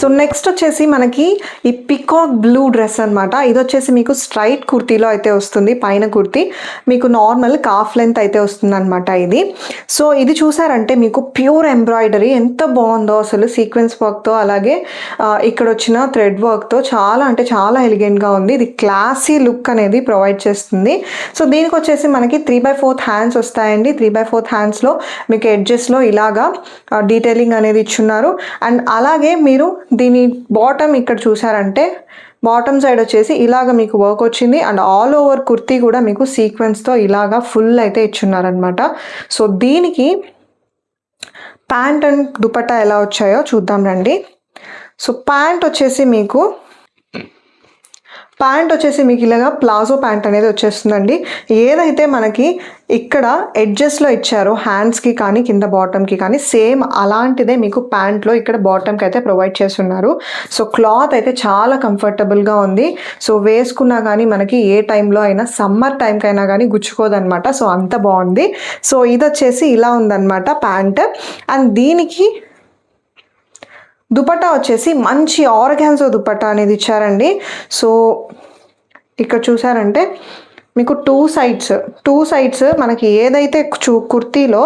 So next వచ్చేసి మనకి ఈ పికాక్ బ్లూ డ్రెస్ అనమాట. ఇది వచ్చేసి మీకు స్ట్రైట్ కుర్తీలో అయితే వస్తుంది. పైన కుర్తీ మీకు నార్మల్ కాఫ్ లెంత్ అయితే వస్తుంది అనమాట ఇది. సో ఇది చూసారంటే మీకు ప్యూర్ ఎంబ్రాయిడరీ ఎంత బాగుందో అసలు, సీక్వెన్స్ వర్క్తో అలాగే ఇక్కడ వచ్చిన థ్రెడ్ వర్క్తో చాలా అంటే చాలా ఎలిగెంట్గా ఉంది. ఇది క్లాసీ లుక్ అనేది ప్రొవైడ్ చేస్తుంది. సో దీనికి వచ్చేసి మనకి 3/4 హ్యాండ్స్ వస్తాయండి. 3/4 హ్యాండ్స్లో మీకు ఎడ్జెస్లో ఇలాగా డీటెయిలింగ్ అనేది ఇచ్చున్నారు. అండ్ అలాగే మీరు దీని బాటమ్ ఇక్కడ చూసారంటే బాటమ్ సైడ్ వచ్చేసి ఇలాగ మీకు వర్క్ వచ్చింది. అండ్ ఆల్ ఓవర్ కుర్తీ కూడా మీకు సీక్వెన్స్తో ఇలాగా ఫుల్ అయితే ఇచ్చున్నారనమాట. సో దీనికి ప్యాంట్ అండ్ దుపట్టా ఎలా వచ్చాయో చూద్దాం రండి. సో ప్యాంట్ వచ్చేసి మీకు ఇలాగా ప్లాజో ప్యాంట్ అనేది వచ్చేస్తుందండి. ఏదైతే మనకి ఇక్కడ ఎడ్జెస్లో ఇచ్చారో హ్యాండ్స్కి కానీ కింద బాటమ్కి కానీ సేమ్ అలాంటిదే మీకు ప్యాంట్లో ఇక్కడ బాటమ్కి అయితే ప్రొవైడ్ చేస్తున్నారు. సో క్లాత్ అయితే చాలా కంఫర్టబుల్గా ఉంది. సో వేసుకున్నా కానీ మనకి ఏ టైంలో అయినా సమ్మర్ టైంకైనా కానీ గుచ్చుకోదనమాట. సో అంత బాగుంది. సో ఇది వచ్చేసి ఇలా ఉందన్నమాట ప్యాంట్. అండ్ దీనికి దుపట్టా వచ్చేసి మంచి ఆర్గాన్జో దుపట్టా అనేది ఇచ్చారండి. సో ఇక్కడ చూసారంటే మీకు టూ సైడ్స్ మనకి ఏదైతే కుర్తీలో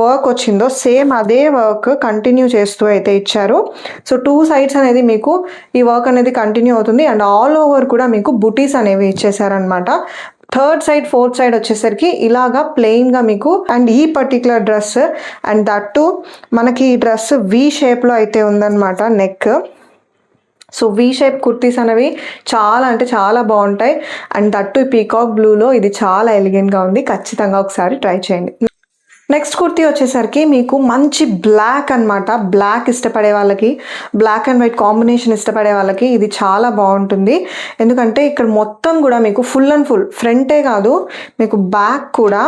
వర్క్ వచ్చిందో సేమ్ అదే వర్క్ కంటిన్యూ చేస్తూ అయితే ఇచ్చారు. సో టూ సైడ్స్ అనేది మీకు ఈ వర్క్ అనేది కంటిన్యూ అవుతుంది. అండ్ ఆల్ ఓవర్ కూడా మీకు బుటీస్ అనేవి ఇచ్చేసారనమాట. థర్డ్ సైడ్ ఫోర్త్ సైడ్ వచ్చేసరికి ఇలాగా ప్లెయిన్గా మీకు అండ్ ఈ పర్టికులర్ డ్రెస్ అండ్ దట్టు మనకి ఈ డ్రెస్ వి షేప్లో అయితే ఉందన్నమాట neck. So V shape kurtis అనేవి చాలా అంటే చాలా బాగుంటాయి. అండ్ దట్టు పీకాక్ బ్లూలో ఇది చాలా ఎలిగెంట్గా ఉంది. ఖచ్చితంగా ఒకసారి ట్రై చేయండి. నెక్స్ట్ కుర్తీ వచ్చేసరికి మీకు మంచి బ్లాక్ అనమాట. బ్లాక్ ఇష్టపడే వాళ్ళకి, బ్లాక్ అండ్ వైట్ కాంబినేషన్ ఇష్టపడే వాళ్ళకి ఇది చాలా బాగుంటుంది. ఎందుకంటే ఇక్కడ మొత్తం కూడా మీకు ఫుల్ అండ్ ఫుల్ ఫ్రంటే కాదు మీకు బ్యాక్ కూడా.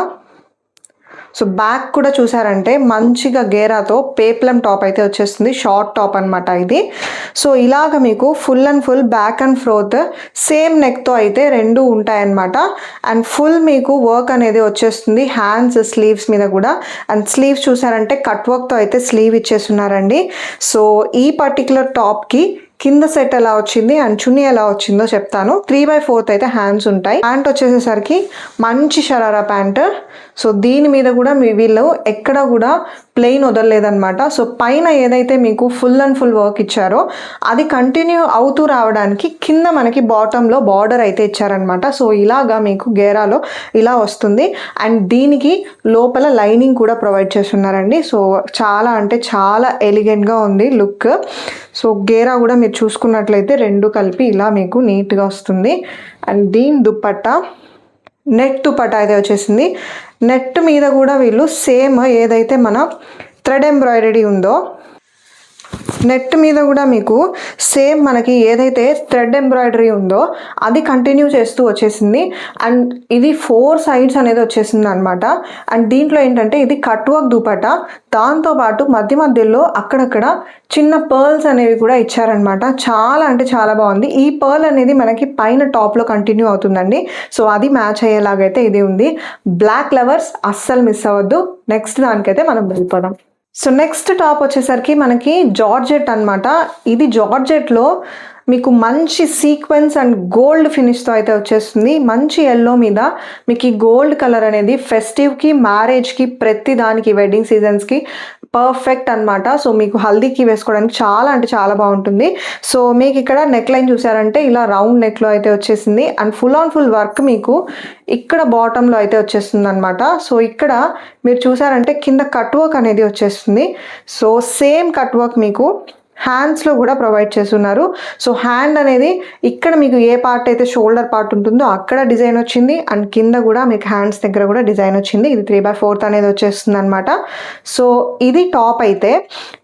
సో బ్యాక్ కూడా చూసారంటే మంచిగా గేరాతో పేప్లం టాప్ అయితే వచ్చేస్తుంది. షార్ట్ టాప్ అనమాట ఇది. సో ఇలాగ మీకు full and full back and front same నెక్తో అయితే రెండు ఉంటాయన్నమాట. అండ్ ఫుల్ మీకు వర్క్ అనేది వచ్చేస్తుంది హ్యాండ్స్ స్లీవ్స్ మీద కూడా. అండ్ స్లీవ్స్ చూసారంటే కట్ వర్క్తో అయితే స్లీవ్ ఇచ్చేస్తున్నారండి. సో ఈ పర్టికులర్ టాప్కి కింద సెట్ ఎలా వచ్చింది అండ్ చున్నీ ఎలా వచ్చిందో చెప్తాను. 3/4 అయితే హ్యాండ్స్ ఉంటాయి. ప్యాంట్ వచ్చేసేసరికి మంచి షరారా ప్యాంట్. సో దీని మీద కూడా వీళ్ళు ఎక్కడ కూడా ప్లెయిన్ వదలలేదన్నమాట. సో పైన ఏదైతే మీకు ఫుల్ అండ్ ఫుల్ వర్క్ ఇచ్చారో అది కంటిన్యూ అవుతూ రావడానికి కింద మనకి బాటంలో బార్డర్ అయితే ఇచ్చారనమాట. సో ఇలాగా మీకు గేరాలో ఇలా వస్తుంది. అండ్ దీనికి లోపల లైనింగ్ కూడా ప్రొవైడ్ చేస్తున్నారండి. సో చాలా అంటే చాలా ఎలిగెంట్గా ఉంది లుక్. సో గేరా కూడా మీరు చూసుకున్నట్లయితే రెండు కలిపి ఇలా మీకు నీట్గా వస్తుంది. అండ్ దీని దుపట్టా నెట్ దుపట్టా అయితే వచ్చేసింది. నెట్ మీద కూడా వీళ్ళు సేమ్ ఏదైతే మన థ్రెడ్ ఎంబ్రాయిడరీ ఉందో నెట్ మీద కూడా మీకు సేమ్ మనకి ఏదైతే థ్రెడ్ ఎంబ్రాయిడరీ ఉందో అది కంటిన్యూ చేస్తూ వచ్చేసింది. అండ్ ఇది 4 సైడ్స్ అనేది వచ్చేసింది అనమాట. అండ్ దీంట్లో ఏంటంటే ఇది కట్ వర్క్ దుపట్టా, దాంతోపాటు మధ్యలో అక్కడక్కడ చిన్న పర్ల్స్ అనేవి కూడా ఇచ్చారనమాట. చాలా అంటే చాలా బాగుంది. ఈ పర్ల్ అనేది మనకి పైన టాప్లో కంటిన్యూ అవుతుందండి. సో అది మ్యాచ్ అయ్యేలాగైతే ఇది ఉంది. బ్లాక్ లవర్స్ అస్సలు మిస్ అవ్వద్దు. నెక్స్ట్ దానికైతే మనం వెళ్ళిపోదాం. సో నెక్స్ట్ టాప్ వచ్చేసరికి మనకి జార్జెట్ అనమాట. ఇది జార్జెట్లో మీకు మంచి సీక్వెన్స్ అండ్ గోల్డ్ ఫినిష్తో అయితే వచ్చేస్తుంది. మంచి ఎల్లో మీద మీకు ఈ గోల్డ్ కలర్ అనేది ఫెస్టివ్కి, మ్యారేజ్కి, ప్రతి దానికి వెడ్డింగ్ సీజన్స్కి పర్ఫెక్ట్ అనమాట. సో మీకు హల్దీకి వేసుకోవడానికి చాలా అంటే చాలా బాగుంటుంది. సో మీకు ఇక్కడ నెక్ లైన్ చూసారంటే ఇలా రౌండ్ నెక్లో అయితే వచ్చేసింది. And full on full work మీకు ఇక్కడ బాటంలో అయితే వచ్చేస్తుంది అనమాట. సో ఇక్కడ మీరు చూసారంటే కింద కట్ వర్క్ అనేది వచ్చేస్తుంది. సో సేమ్ కట్ వర్క్ మీకు హ్యాండ్స్లో కూడా ప్రొవైడ్ చేస్తున్నారు. సో హ్యాండ్ అనేది ఇక్కడ మీకు ఏ పార్ట్ అయితే షోల్డర్ పార్ట్ ఉంటుందో అక్కడ డిజైన్ వచ్చింది. అండ్ కింద కూడా మీకు హ్యాండ్స్ దగ్గర కూడా డిజైన్ వచ్చింది. ఇది 3/4 అనేది వచ్చేస్తుంది అనమాట. సో ఇది టాప్ అయితే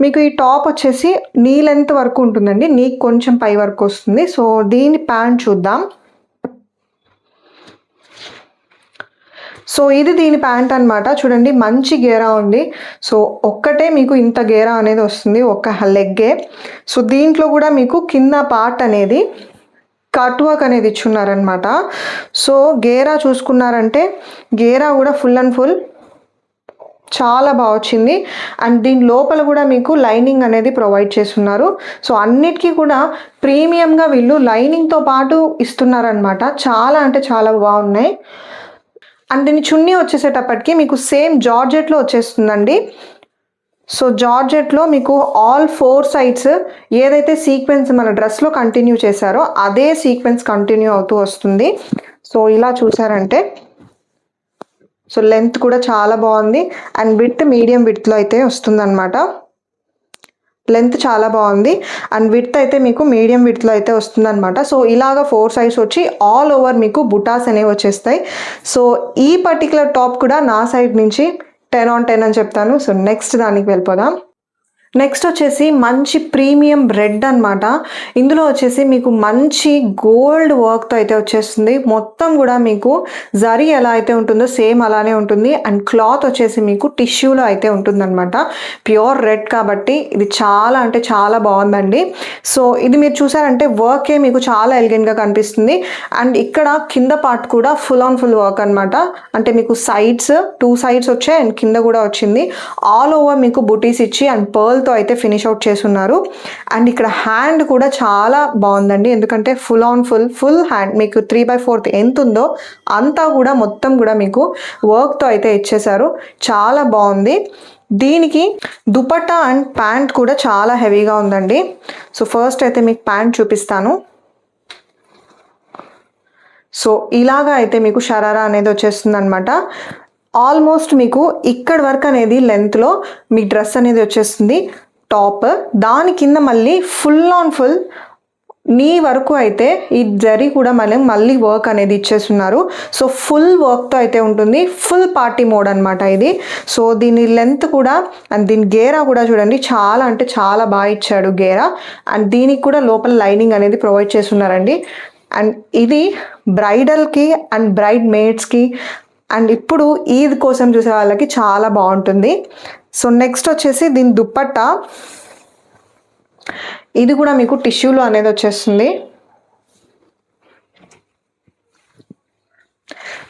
మీకు ఈ టాప్ వచ్చేసి నీ లెంత్ వరకు ఉంటుందండి. నీకు కొంచెం పై వరకు వస్తుంది. సో దీని ప్యాంట్ చూద్దాం. సో ఇది దీని ప్యాంట్ అనమాట. చూడండి మంచి గేరా ఉంది. సో ఒక్కటే మీకు ఇంత గేరా అనేది వస్తుంది ఒక లెగ్గే. సో దీంట్లో కూడా మీకు కింద పార్ట్ అనేది కట్ వర్క్ అనేది ఇచ్చున్నారనమాట. సో గేరా చూసుకున్నారంటే గేరా కూడా ఫుల్ అండ్ ఫుల్ చాలా బాగా వచ్చింది. అండ్ దీని లోపల కూడా మీకు లైనింగ్ అనేది ప్రొవైడ్ చేస్తున్నారు. సో అన్నిటికీ కూడా ప్రీమియంగా వీళ్ళు లైనింగ్తో పాటు ఇస్తున్నారనమాట. చాలా అంటే చాలా బాగున్నాయి. అండ్ దీని చున్నీ వచ్చేసేటప్పటికి మీకు సేమ్ జార్జెట్లో వచ్చేస్తుందండి. సో జార్జెట్లో మీకు ఆల్ 4 సైడ్స్ ఏదైతే సీక్వెన్స్ మన డ్రెస్లో కంటిన్యూ చేశారో అదే సీక్వెన్స్ కంటిన్యూ అవుతూ వస్తుంది. సో ఇలా చూసారంటే సో లెంత్ కూడా చాలా బాగుంది. అండ్ విడ్త్ మీడియం విడ్త్లో అయితే వస్తుందన్నమాట. లెంత్ చాలా బాగుంది. అండ్ విడ్త్ అయితే మీకు మీడియం విడ్త్లో అయితే వస్తుందన్నమాట. సో ఇలాగ 4 సైడ్స్ వచ్చి ఆల్ ఓవర్ మీకు బుటాస్ అనేవి వచ్చేస్తాయి. సో ఈ పర్టికులర్ టాప్ కూడా నా సైడ్ నుంచి 10 on 10 అని చెప్తాను. సో నెక్స్ట్ దానికి వెళ్ళిపోదాం. నెక్స్ట్ వచ్చేసి మంచి ప్రీమియం రెడ్ అనమాట. ఇందులో వచ్చేసి మీకు మంచి గోల్డ్ వర్క్తో అయితే వచ్చేస్తుంది. మొత్తం కూడా మీకు జరీ ఎలా అయితే ఉంటుందో సేమ్ అలానే ఉంటుంది. అండ్ క్లాత్ వచ్చేసి మీకు టిష్యూలో అయితే ఉంటుందన్నమాట. ప్యూర్ రెడ్ కాబట్టి ఇది చాలా అంటే చాలా బాగుందండి. సో ఇది మీరు చూసారంటే వర్కే మీకు చాలా ఎలిగెంట్గా కనిపిస్తుంది. అండ్ ఇక్కడ కింద పార్ట్ కూడా ఫుల్ ఆన్ ఫుల్ వర్క్ అనమాట. అంటే మీకు సైడ్స్ 2 సైడ్స్ వచ్చాయి అండ్ కింద కూడా వచ్చింది. ఆల్ ఓవర్ మీకు బుటీస్ ఇచ్చి అండ్ పర్ల్తో అయితే ఫినిష్ అవుట్ చేస్తున్నారు. అండ్ ఇక్కడ హ్యాండ్ కూడా చాలా బాగుందండి. ఎందుకంటే ఫుల్ ఆన్ ఫుల్ హ్యాండ్ మీకు 3/4 ఎంత ఉందో అంతా కూడా మొత్తం కూడా మీకు వర్క్తో అయితే ఇచ్చేసారు. చాలా బాగుంది. దీనికి దుపట్టా అండ్ ప్యాంట్ కూడా చాలా హెవీగా ఉందండి. సో ఫస్ట్ అయితే మీకు ప్యాంట్ చూపిస్తాను. సో ఇలాగా అయితే మీకు షరారా అనేది వచ్చేస్తుంది అనమాట. ఆల్మోస్ట్ మీకు ఇక్కడ వరకు అనేది లెంత్లో మీ డ్రెస్ అనేది వచ్చేస్తుంది టాప్. దాని కింద మళ్ళీ ఫుల్ ఆన్ ఫుల్ నీ వరకు అయితే ఈ జరీ కూడా మళ్ళీ వర్క్ అనేది ఇచ్చేస్తున్నారు. సో ఫుల్ వర్క్తో అయితే ఉంటుంది. ఫుల్ పార్టీ మోడ్ అనమాట ఇది. సో దీని లెంత్ కూడా అండ్ దీని గేరా కూడా చూడండి చాలా అంటే చాలా బాగా ఇచ్చాడు గేరా. అండ్ దీనికి కూడా లోపల లైనింగ్ అనేది ప్రొవైడ్ చేస్తున్నారండి. అండ్ ఇది బ్రైడల్కి అండ్ బ్రైడ్ మేడ్స్కి అండ్ ఇప్పుడు ఈద్ కోసం చూసే వాళ్ళకి చాలా బాగుంటుంది. సో నెక్స్ట్ వచ్చేసి దీని దుపట్టా. ఇది కూడా మీకు టిష్యూలో అనేది వచ్చేస్తుంది.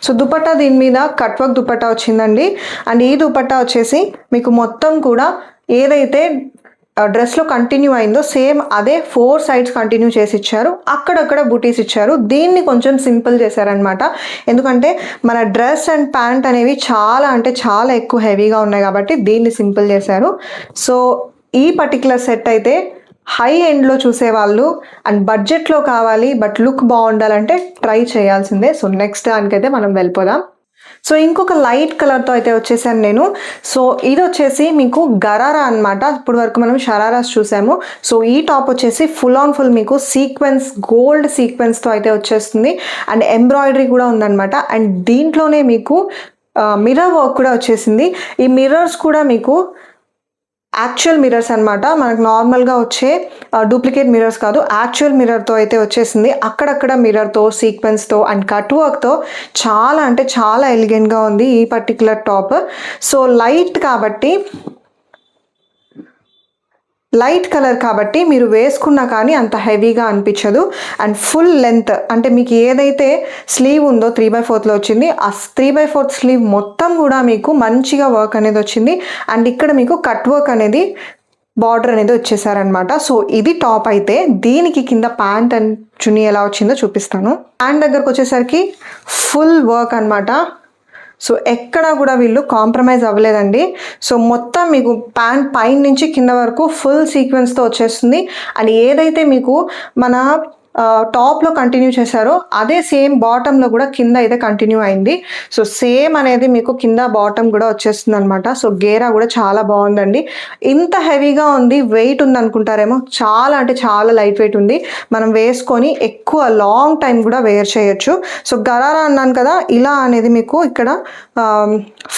సో దుపట్టా దీని మీద కట్ వర్క్ దుపట్టా వచ్చిందండి. అండ్ ఈ దుపట్టా వచ్చేసి మీకు మొత్తం కూడా ఏదైతే డ్రెస్లో కంటిన్యూ అయిందో సేమ్ అదే 4 సైడ్స్ కంటిన్యూ చేసి ఇచ్చారు. అక్కడక్కడ బుటీస్ ఇచ్చారు. దీన్ని కొంచెం సింపుల్ చేశారనమాట. ఎందుకంటే మన డ్రెస్ అండ్ ప్యాంట్ అనేవి చాలా అంటే చాలా ఎక్కువ హెవీగా ఉన్నాయి కాబట్టి దీన్ని సింపుల్ చేశారు. సో ఈ పర్టికులర్ సెట్ అయితే హై ఎండ్లో చూసేవాళ్ళు అండ్ బడ్జెట్లో కావాలి బట్ లుక్ బాగుండాలంటే ట్రై చేయాల్సిందే. సో నెక్స్ట్ దానికైతే మనం వెళ్ళిపోదాం. సో ఇంకొక లైట్ కలర్తో అయితే వచ్చేసాను నేను. సో ఇది వచ్చేసి మీకు గరారా అనమాట. ఇప్పుడు వరకు మనం షరారాస్ చూసాము. సో ఈ టాప్ వచ్చేసి ఫుల్ ఆన్ ఫుల్ మీకు సీక్వెన్స్ గోల్డ్ సీక్వెన్స్తో అయితే వచ్చేస్తుంది. అండ్ ఎంబ్రాయిడరీ కూడా ఉందన్నమాట. అండ్ దీంట్లోనే మీకు మిర్రర్ వర్క్ కూడా వచ్చేసింది. ఈ మిర్రర్స్ కూడా మీకు యాక్చువల్ మిర్రర్స్ అనమాట. మనకు నార్మల్గా వచ్చే డూప్లికేట్ మిర్రర్స్ కాదు, యాక్చువల్ మిర్రర్తో అయితే వచ్చేసింది. అక్కడక్కడ మిర్రర్తో సీక్వెన్స్తో అండ్ కట్ వర్క్తో చాలా అంటే చాలా ఎలిగెంట్గా ఉంది ఈ particular top. So light colour కాబట్టి మీరు వేసుకున్నా కానీ అంత హెవీగా అనిపించదు. అండ్ ఫుల్ లెంత్ అంటే మీకు ఏదైతే స్లీవ్ ఉందో 3/4లో వచ్చింది, ఆ 3/4 స్లీవ్ మొత్తం కూడా మీకు మంచిగా వర్క్ అనేది వచ్చింది. అండ్ ఇక్కడ మీకు కట్ వర్క్ అనేది బార్డర్ అనేది వచ్చేసారనమాట. సో ఇది టాప్ అయితే. దీనికి కింద ప్యాంట్ అండ్ చున్నీ ఎలా వచ్చిందో చూపిస్తాను. ప్యాంట్ దగ్గరకు వచ్చేసరికి ఫుల్ వర్క్ అనమాట. సో ఎక్కడా కూడా వీళ్ళు కాంప్రమైజ్ అవ్వలేదండి. సో మొత్తం మీకు ప్యాంట్ పైన నుంచి కింద వరకు ఫుల్ సీక్వెన్స్తో వచ్చేస్తుంది. అండ్ ఏదైతే మీకు మన టాప్లో కంటిన్యూ చేశారో అదే సేమ్ బాటంలో కూడా కింద అయితే కంటిన్యూ అయింది. సో సేమ్ అనేది మీకు కింద బాటమ్ కూడా వచ్చేస్తుంది అనమాట. సో గేరా కూడా చాలా బాగుందండి. ఇంత హెవీగా ఉంది, వెయిట్ ఉంది అనుకుంటారేమో, చాలా అంటే చాలా లైట్ వెయిట్ ఉంది. మనం వేసుకొని ఎక్కువ లాంగ్ టైం కూడా వేర్ చేయొచ్చు. సో గరారా అన్నాను కదా, ఇలా అనేది మీకు ఇక్కడ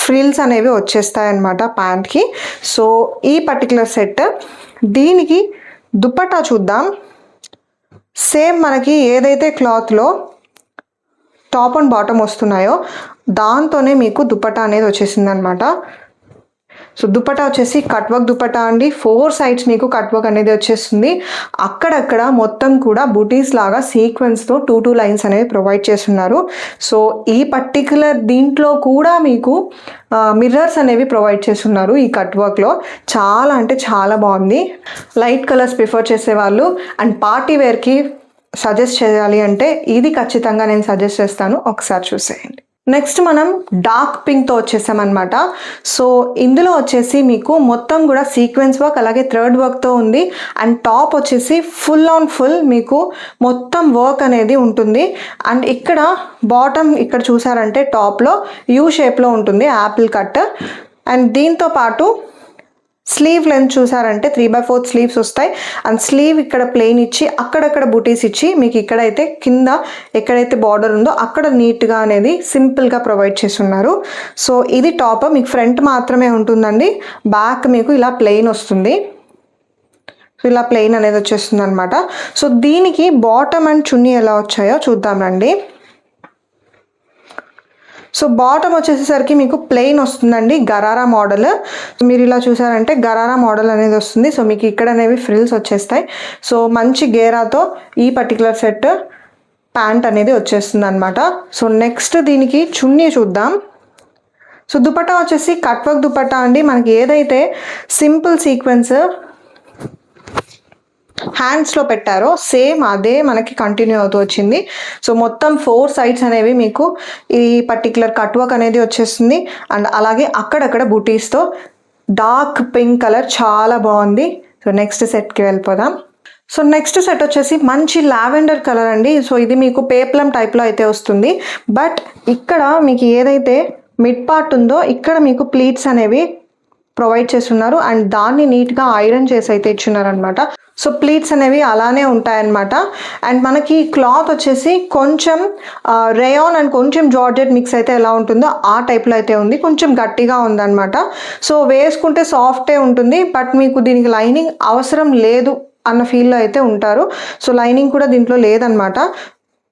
ఫ్రిల్స్ అనేవి వచ్చేస్తాయి అన్నమాట ప్యాంట్కి. సో ఈ పర్టికులర్ సెట్. దీనికి దుపట్టా చూద్దాం. సేమ్ మనకి ఏదైతే క్లాత్లో టాప్ అండ్ బాటమ్ వస్తున్నాయో దాంతోనే మీకు దుపట్టా అనేది వచ్చేసింది అనమాట. సో దుపట్టా వచ్చేసి కట్ వర్క్ దుపట్టా అండి. 4 సైడ్స్ మీకు కట్ వర్క్ అనేది వచ్చేస్తుంది. అక్కడక్కడ మొత్తం కూడా బుటీస్ లాగా సీక్వెన్స్తో 2 లైన్స్ అనేవి ప్రొవైడ్ చేస్తున్నారు. సో ఈ పర్టికులర్ దీంట్లో కూడా మీకు మిర్రర్స్ అనేవి ప్రొవైడ్ చేస్తున్నారు ఈ కట్ వర్క్లో. చాలా అంటే చాలా బాగుంది. లైట్ కలర్స్ ప్రిఫర్ చేసేవాళ్ళు అండ్ పార్టీ వేర్కి సజెస్ట్ చేయాలి అంటే ఇది ఖచ్చితంగా నేను సజెస్ట్ చేస్తాను, ఒకసారి చూసేయండి. నెక్స్ట్ మనం డార్క్ పింక్తో వచ్చేసామన్నమాట. సో ఇందులో వచ్చేసి మీకు మొత్తం కూడా సీక్వెన్స్ వర్క్ అలాగే థ్రెడ్ వర్క్తో ఉంది. అండ్ టాప్ వచ్చేసి ఫుల్ ఆన్ ఫుల్ మీకు మొత్తం వర్క్ అనేది ఉంటుంది. అండ్ ఇక్కడ బాటమ్ ఇక్కడ చూసారంటే టాప్లో యూ షేప్లో ఉంటుంది యాపిల్ కట్. అండ్ దీంతో పాటు స్లీవ్ లెంత్ చూసారంటే 3/4 స్లీవ్స్ వస్తాయి. అండ్ స్లీవ్ ఇక్కడ ప్లెయిన్ ఇచ్చి అక్కడక్కడ బుటీస్ ఇచ్చి మీకు ఇక్కడైతే కింద ఎక్కడైతే బార్డర్ ఉందో అక్కడ నీట్గా అనేది సింపుల్గా ప్రొవైడ్ చేస్తున్నారు. సో ఇది టాప్ మీకు ఫ్రంట్ మాత్రమే ఉంటుందండి, బ్యాక్ మీకు ఇలా ప్లెయిన్ వస్తుంది. సో ఇలా ప్లెయిన్ అనేది వచ్చేస్తుంది అనమాట. సో దీనికి బాటమ్ అండ్ చున్నీ ఎలా వచ్చాయో చూద్దాం రండి. సో బాటమ్ వచ్చేసరికి మీకు ప్లెయిన్ వస్తుందండి, గరారా మోడల్. మీరు ఇలా చూసారంటే గరారా మోడల్ అనేది వస్తుంది. సో మీకు ఇక్కడ అనేవి ఫ్రిల్స్ వచ్చేస్తాయి. సో మంచి గేరాతో ఈ పర్టికులర్ సెట్ ప్యాంట్ అనేది వచ్చేస్తుంది అనమాట. సో నెక్స్ట్ దీనికి చున్నీ చూద్దాం. సో దుపట్టా వచ్చేసి కట్ వర్క్ దుపట్టా అండి. మనకి ఏదైతే సింపుల్ సీక్వెన్స్ హ్యాండ్స్లో పెట్టారో సేమ్ అదే మనకి కంటిన్యూ అవుతూ వచ్చింది. సో మొత్తం 4 సైడ్స్ అనేవి మీకు ఈ పర్టికులర్ కట్ వర్క్ అనేది వచ్చేస్తుంది. అండ్ అలాగే అక్కడక్కడ బుటీస్తో డార్క్ పింక్ కలర్ చాలా బాగుంది. సో నెక్స్ట్ సెట్కి వెళ్ళిపోదాం. సో నెక్స్ట్ సెట్ వచ్చేసి మంచి లావెండర్ కలర్ అండి. సో ఇది మీకు పేప్లం టైప్లో అయితే వస్తుంది. బట్ ఇక్కడ మీకు ఏదైతే మిడ్ పార్ట్ ఉందో ఇక్కడ మీకు ప్లీట్స్ అనేవి ప్రొవైడ్ చేస్తున్నారు. అండ్ దాన్ని నీట్గా ఐరన్ చేసి అయితే ఇచ్చున్నారనమాట. సో ప్లీట్స్ అనేవి అలానే ఉంటాయన్నమాట. అండ్ మనకి క్లాత్ వచ్చేసి కొంచెం రేయాన్ అండ్ కొంచెం జార్జెట్ మిక్స్ అయితే ఎలా ఉంటుందో ఆ టైప్లో అయితే ఉంది, కొంచెం గట్టిగా ఉందన్నమాట. సో వేసుకుంటే సాఫ్టే ఉంటుంది, బట్ మీకు దీనికి లైనింగ్ అవసరం లేదు అన్న ఫీల్లో అయితే ఉంటారు. సో లైనింగ్ కూడా దీంట్లో లేదనమాట,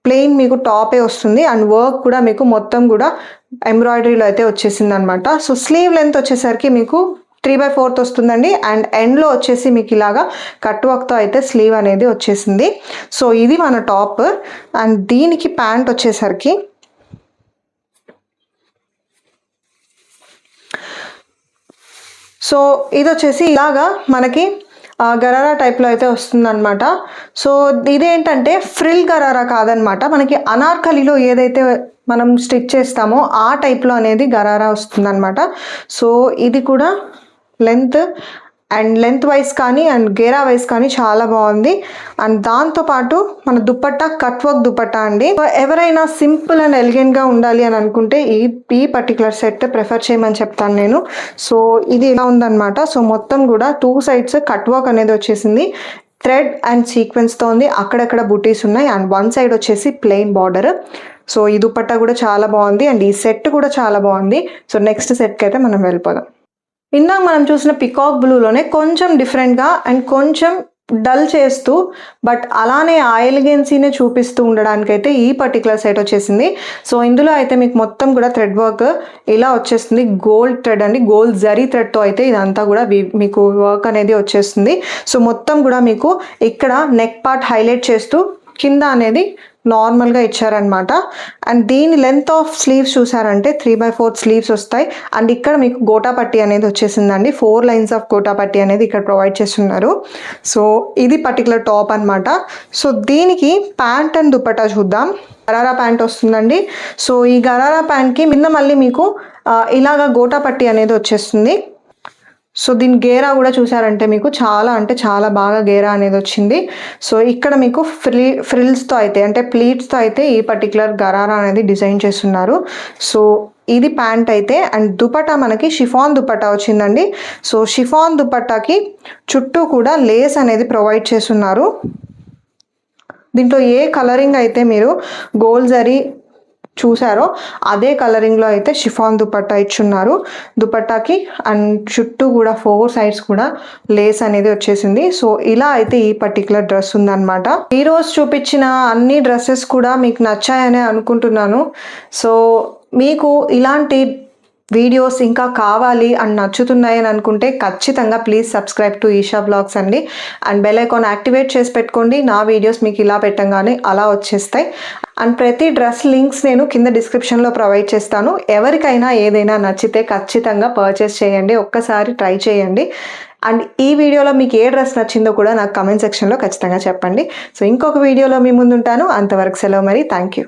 ప్లెయిన్ మీకు టాపే వస్తుంది. అండ్ వర్క్ కూడా మీకు మొత్తం కూడా ఎంబ్రాయిడరీలో అయితే వచ్చేసింది అనమాట. సో స్లీవ్ లెంత్ వచ్చేసరికి మీకు 3/4 వస్తుందండి. అండ్ ఎండ్లో వచ్చేసి మీకు ఇలాగా కట్ వర్క్తో అయితే స్లీవ్ అనేది వచ్చేసింది. సో ఇది మన టాప్. అండ్ దీనికి ప్యాంట్ వచ్చేసరికి సో ఇది వచ్చేసి ఇలాగా మనకి గరారా టైప్లో అయితే వస్తుందన్నమాట. సో ఇదేంటంటే ఫ్రిల్ గరారా కాదనమాట, మనకి అనార్కలిలో ఏదైతే మనం స్టిచ్ చేస్తామో ఆ టైప్లో అనేది గరారా వస్తుందన్నమాట. సో ఇది కూడా లెంత్ వైజ్ కానీ అండ్ గేరా వైజ్ కానీ చాలా బాగుంది. అండ్ దాంతోపాటు మన దుపట్టా కట్ వర్క్ దుపట్టా అండి. ఎవరైనా సింపుల్ అండ్ ఎలిగెంట్గా ఉండాలి అని అనుకుంటే ఈ పర్టికులర్ సెట్ ప్రిఫర్ చేయమని చెప్తాను నేను. సో ఇది ఇలా ఉందన్నమాట. సో మొత్తం కూడా 2 సైడ్స్ కట్ వర్క్ అనేది వచ్చేసింది, థ్రెడ్ అండ్ సీక్వెన్స్తో ఉంది, అక్కడక్కడ బుటీస్ ఉన్నాయి. అండ్ 1 సైడ్ వచ్చేసి ప్లెయిన్ బార్డర్. సో ఈ దుపట్టా కూడా చాలా బాగుంది అండ్ ఈ సెట్ కూడా చాలా బాగుంది. సో నెక్స్ట్ సెట్కి అయితే మనం వెళ్ళిపోదాం. ఇందాక మనం చూసిన పికాక్ బ్లూలోనే కొంచెం డిఫరెంట్గా అండ్ కొంచెం డల్ చేస్తూ బట్ అలానే ఆ ఎలిగెన్సీనే చూపిస్తూ ఉండడానికైతే ఈ పర్టికులర్ సెట్ వచ్చేసింది. సో ఇందులో అయితే మీకు మొత్తం కూడా థ్రెడ్ వర్క్ ఇలా వచ్చేస్తుంది, గోల్డ్ థ్రెడ్ అండి, గోల్డ్ జరీ థ్రెడ్తో అయితే ఇదంతా కూడా మీకు వర్క్ అనేది వచ్చేస్తుంది. సో మొత్తం కూడా మీకు ఇక్కడ నెక్ పార్ట్ హైలైట్ చేస్తూ కింద అనేది నార్మల్గా ఇచ్చారనమాట. అండ్ దీని లెంత్ ఆఫ్ స్లీవ్స్ చూసారంటే 3/4 స్లీవ్స్ వస్తాయి. అండ్ ఇక్కడ మీకు గోటాపట్టి అనేది వచ్చేసిందండి, 4 లైన్స్ ఆఫ్ గోటాపట్టి అనేది ఇక్కడ ప్రొవైడ్ చేస్తున్నారు. సో ఇది పర్టికులర్ టాప్ అనమాట. సో దీనికి ప్యాంట్ అండ్ దుపట్టా చూద్దాం. గరారా ప్యాంట్ వస్తుందండి. సో ఈ గరారా ప్యాంట్కి కింద మళ్ళీ మీకు ఇలాగా గోటాపట్టి అనేది వచ్చేస్తుంది. సో దీని గేరా కూడా చూసారంటే మీకు చాలా అంటే చాలా బాగా గేరా అనేది వచ్చింది. సో ఇక్కడ మీకు ఫ్రిల్స్తో అయితే అంటే ప్లీట్స్తో అయితే ఈ పర్టికులర్ గరారా అనేది డిజైన్ చేస్తున్నారు. సో ఇది ప్యాంట్ అయితే. అండ్ దుపట్టా మనకి షిఫాన్ దుపట్టా వచ్చిందండి. సో షిఫాన్ దుపట్టాకి చుట్టూ కూడా లేస్ అనేది ప్రొవైడ్ చేస్తున్నారు. దీంట్లో ఏ కలరింగ్ అయితే మీరు గోల్డ్ జరీ చూసారో అదే కలరింగ్లో అయితే షిఫాన్ దుపట్టా ఇచ్చున్నారు దుపట్టాకి. అండ్ చుట్టూ కూడా 4 సైడ్స్ కూడా లేస్ అనేది వచ్చేసింది. సో ఇలా అయితే ఈ పర్టికులర్ డ్రెస్ ఉందన్నమాట. ఈరోజు చూపించిన అన్ని డ్రెస్సెస్ కూడా మీకు నచ్చాయనే అనుకుంటున్నాను. సో మీకు ఇలాంటి వీడియోస్ ఇంకా కావాలి అని నచ్చుతున్నాయి అని అనుకుంటే ఖచ్చితంగా please subscribe to Eesha blogs అండి. అండ్ బెల్ ఐకాన్ యాక్టివేట్ చేసి పెట్టుకోండి. నా వీడియోస్ మీకు ఇలా పెట్టంగానే అలా వచ్చేస్తాయి. అండ్ ప్రతి డ్రెస్ లింక్స్ నేను కింద డిస్క్రిప్షన్లో ప్రొవైడ్ చేస్తాను. ఎవరికైనా ఏదైనా నచ్చితే ఖచ్చితంగా పర్చేస్ చేయండి, ఒక్కసారి ట్రై చేయండి. అండ్ ఈ వీడియోలో మీకు ఏ డ్రెస్ నచ్చిందో కూడా నాకు కమెంట్ సెక్షన్లో ఖచ్చితంగా చెప్పండి. సో ఇంకొక వీడియోలో మీ ముందు ఉంటాను. అంతవరకు సెలవు మరి. Thank you.